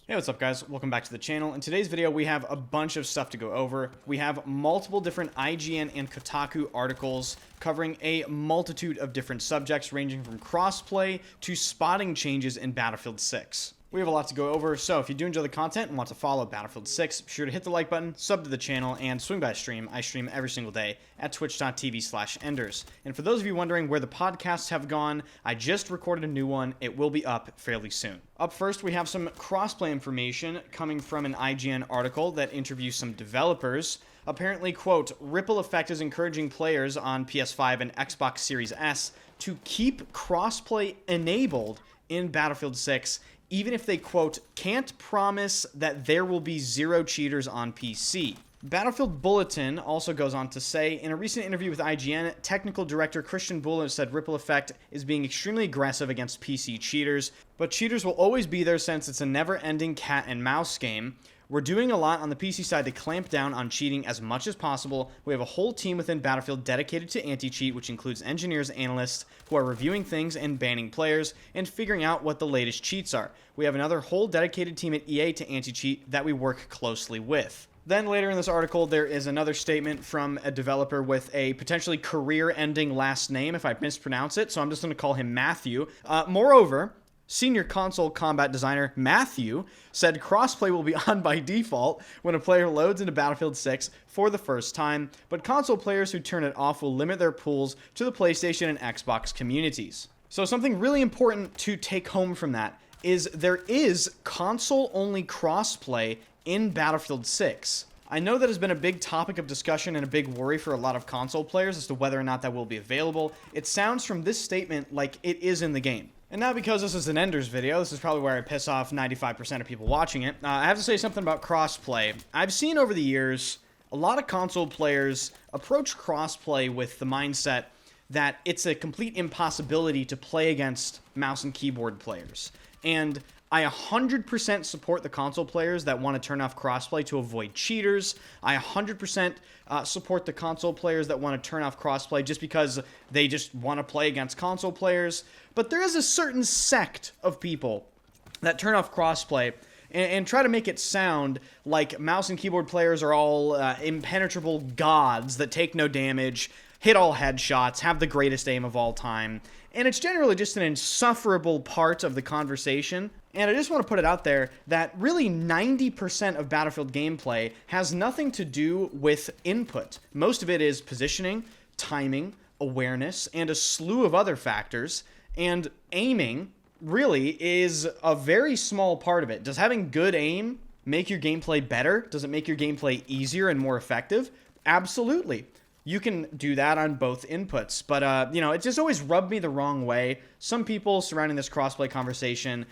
Hey, what's up guys? Welcome back to the channel. In today's video, we have a bunch of stuff to go over. We have multiple different IGN and Kotaku articles covering a multitude of different subjects ranging from crossplay to spotting changes in Battlefield 6. We have a lot to go over, so if you do enjoy the content and want to follow Battlefield 6, be sure to hit the like button, sub to the channel, and swing by stream. I stream every single day at twitch.tv/enders. And for those of you wondering where the podcasts have gone, I just recorded a new one. It will be up fairly soon. Up first, we have some crossplay information coming from an IGN article that interviews some developers. Apparently, quote, Ripple Effect is encouraging players on PS5 and Xbox Series S to keep crossplay enabled in Battlefield 6, even if they, quote, can't promise that there will be zero cheaters on PC. Battlefield Bulletin also goes on to say, in a recent interview with IGN, technical director Christian Buller said Ripple Effect is being extremely aggressive against PC cheaters, but cheaters will always be there since it's a never-ending cat and mouse game. We're doing a lot on the PC side to clamp down on cheating as much as possible. We have a whole team within Battlefield dedicated to anti-cheat, which includes engineers, analysts, who are reviewing things and banning players, and figuring out what the latest cheats are. We have another whole dedicated team at EA to anti-cheat that we work closely with. Then later in this article, there is another statement from a developer with a potentially career-ending last name, if I mispronounce it, so I'm just going to call him Matthew. Moreover, senior console combat designer Matthew said crossplay will be on by default when a player loads into Battlefield 6 for the first time, but console players who turn it off will limit their pools to the PlayStation and Xbox communities. So something really important to take home from that is there is console-only crossplay in Battlefield 6. I know that has been a big topic of discussion and a big worry for a lot of console players as to whether or not that will be available. It sounds from this statement like it is in the game. And now, because this is an Enders video, this is probably where I piss off 95% of people watching it, I have to say something about crossplay. I've seen over the years a lot of console players approach crossplay with the mindset that it's a complete impossibility to play against mouse and keyboard players. And I 100% support the console players that want to turn off crossplay to avoid cheaters. I 100% support the console players that want to turn off crossplay just because they just want to play against console players. But there is a certain sect of people that turn off crossplay and try to make it sound like mouse and keyboard players are all impenetrable gods that take no damage, hit all headshots, have the greatest aim of all time. And it's generally just an insufferable part of the conversation. And I just want to put it out there that really 90% of Battlefield gameplay has nothing to do with input. Most of it is positioning, timing, awareness, and a slew of other factors. And aiming really is a very small part of it. Does having good aim make your gameplay better? Does it make your gameplay easier and more effective? Absolutely. You can do that on both inputs, but, you know, it just always rubbed me the wrong way. Some people surrounding this crossplay conversation,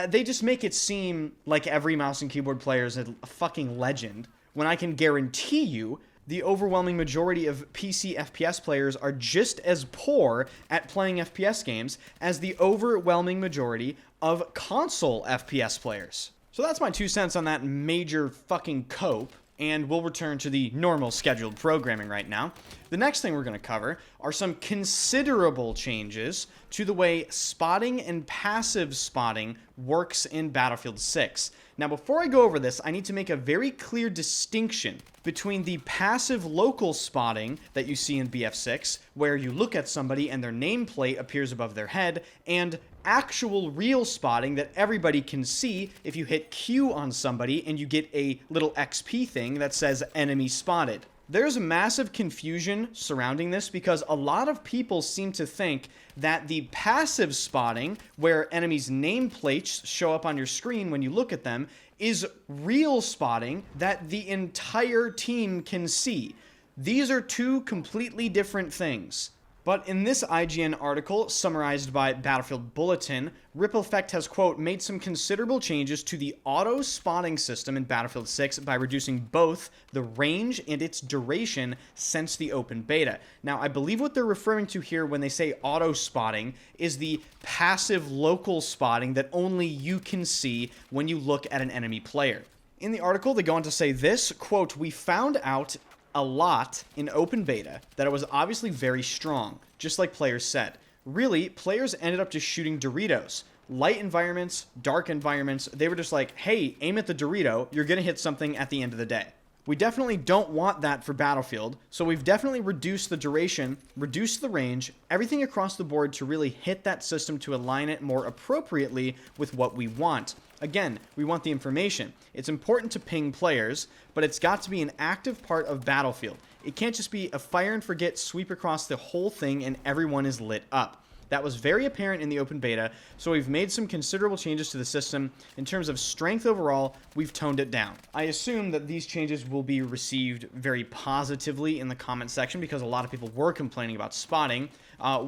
they just make it seem like every mouse and keyboard player is a fucking legend, when I can guarantee you the overwhelming majority of PC FPS players are just as poor at playing FPS games as the overwhelming majority of console FPS players. So that's my 2 cents on that major fucking cope. And we'll return to the normal scheduled programming right now. The next thing we're going to cover are some considerable changes to the way spotting and passive spotting works in Battlefield 6. Now, before I go over this, I need to make a very clear distinction between the passive local spotting that you see in BF6, where you look at somebody and their nameplate appears above their head, and actual real spotting that everybody can see if you hit Q on somebody and you get a little XP thing that says enemy spotted. There's a massive confusion surrounding this because a lot of people seem to think that the passive spotting, where enemies' nameplates show up on your screen when you look at them, is real spotting that the entire team can see. These are two completely different things. But in this IGN article, summarized by Battlefield Bulletin, Ripple Effect has, quote, made some considerable changes to the auto-spotting system in Battlefield 6 by reducing both the range and its duration since the open beta. Now, I believe what they're referring to here when they say auto-spotting is the passive local spotting that only you can see when you look at an enemy player. In the article, they go on to say this, quote, we found out a lot in open beta that it was obviously very strong, just like players said. Really, players ended up just shooting Doritos. light environments, dark environments. They were just like, hey, aim at the Dorito, you're going to hit something at the end of the day. We definitely don't want that for Battlefield, so we've definitely reduced the duration, reduced the range, everything across the board to really hit that system to align it more appropriately with what we want. Again, we want the information. It's important to ping players, but it's got to be an active part of Battlefield. It can't just be a fire and forget sweep across the whole thing and everyone is lit up. That was very apparent in the open beta, so we've made some considerable changes to the system. In terms of strength overall, we've toned it down. I assume that these changes will be received very positively in the comment section because a lot of people were complaining about spotting.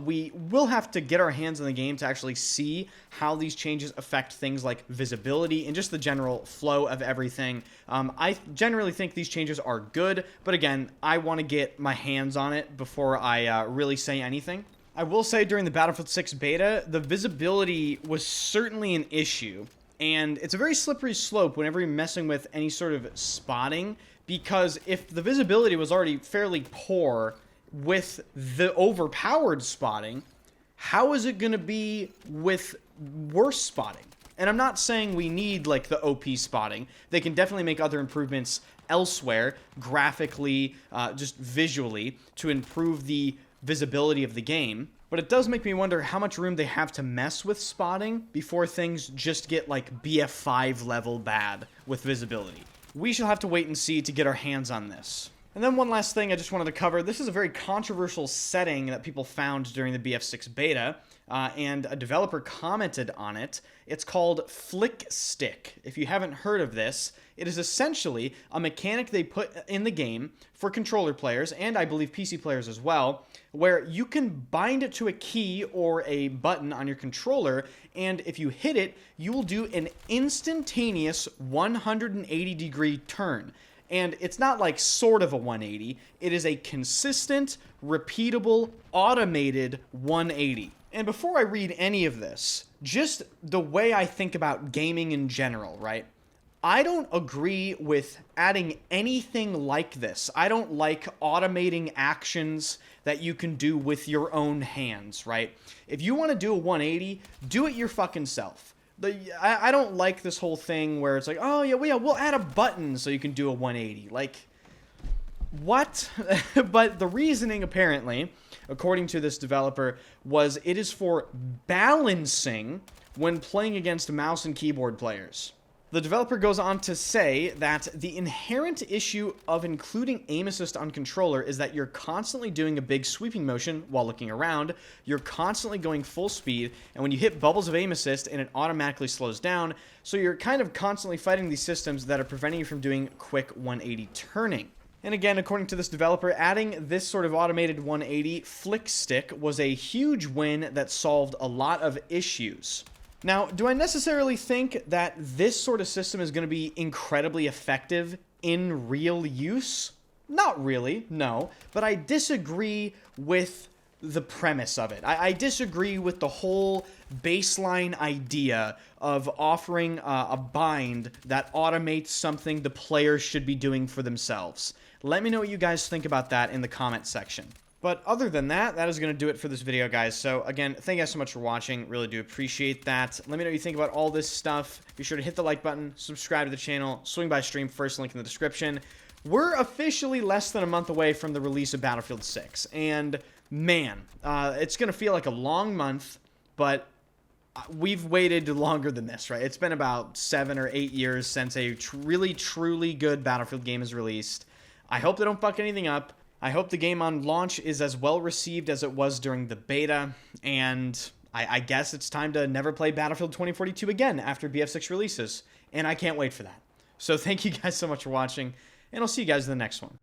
We will have to get our hands on the game to actually see how these changes affect things like visibility and just the general flow of everything. I generally think these changes are good, but again, I want to get my hands on it before I really say anything. I will say during the Battlefield 6 beta, the visibility was certainly an issue, and it's a very slippery slope whenever you're messing with any sort of spotting, because if the visibility was already fairly poor with the overpowered spotting, how is it going to be with worse spotting? And I'm not saying we need like the OP spotting. They can definitely make other improvements elsewhere, graphically, just visually, to improve the visibility of the game, but it does make me wonder how much room they have to mess with spotting before things just get like BF5 level bad with visibility. We shall have to wait and see to get our hands on this. And then one last thing I just wanted to cover. This is a very controversial setting that people found during the BF6 beta, and a developer commented on it. It's called Flick Stick. If you haven't heard of this, it is essentially a mechanic they put in the game for controller players, and I believe PC players as well, where you can bind it to a key or a button on your controller, and if you hit it, you will do an instantaneous 180-degree turn. And it's not like sort of a 180, it is a consistent, repeatable, automated 180. And before I read any of this, just the way I think about gaming in general, right? I don't agree with adding anything like this. I don't like automating actions that you can do with your own hands, right? If you want to do a 180, do it your fucking self. I don't like this whole thing where it's like, oh yeah, we'll add a button so you can do a 180. Like, what? But the reasoning, apparently, according to this developer, was it is for balancing when playing against mouse and keyboard players. The developer goes on to say that the inherent issue of including aim assist on controller is that you're constantly doing a big sweeping motion while looking around, you're constantly going full speed, and when you hit bubbles of aim assist and it automatically slows down, so you're kind of constantly fighting these systems that are preventing you from doing quick 180 turning. And again, according to this developer, adding this sort of automated 180 flick stick was a huge win that solved a lot of issues. Now, do I necessarily think that this sort of system is going to be incredibly effective in real use? Not really, no. But I disagree with the premise of it. I disagree with the whole baseline idea of offering a bind that automates something the players should be doing for themselves. Let me know what you guys think about that in the comment section. But other than that, that is going to do it for this video, guys. So, again, thank you guys so much for watching. Really do appreciate that. Let me know what you think about all this stuff. Be sure to hit the like button, subscribe to the channel, swing by stream, first link in the description. We're officially less than a month away from the release of Battlefield 6. And, man, it's going to feel like a long month, but we've waited longer than this, right? It's been about 7 or 8 years since a really, truly good Battlefield game is released. I hope they don't fuck anything up. I hope the game on launch is as well received as it was during the beta, and I guess it's time to never play Battlefield 2042 again after BF6 releases, and I can't wait for that. So thank you guys so much for watching, and I'll see you guys in the next one.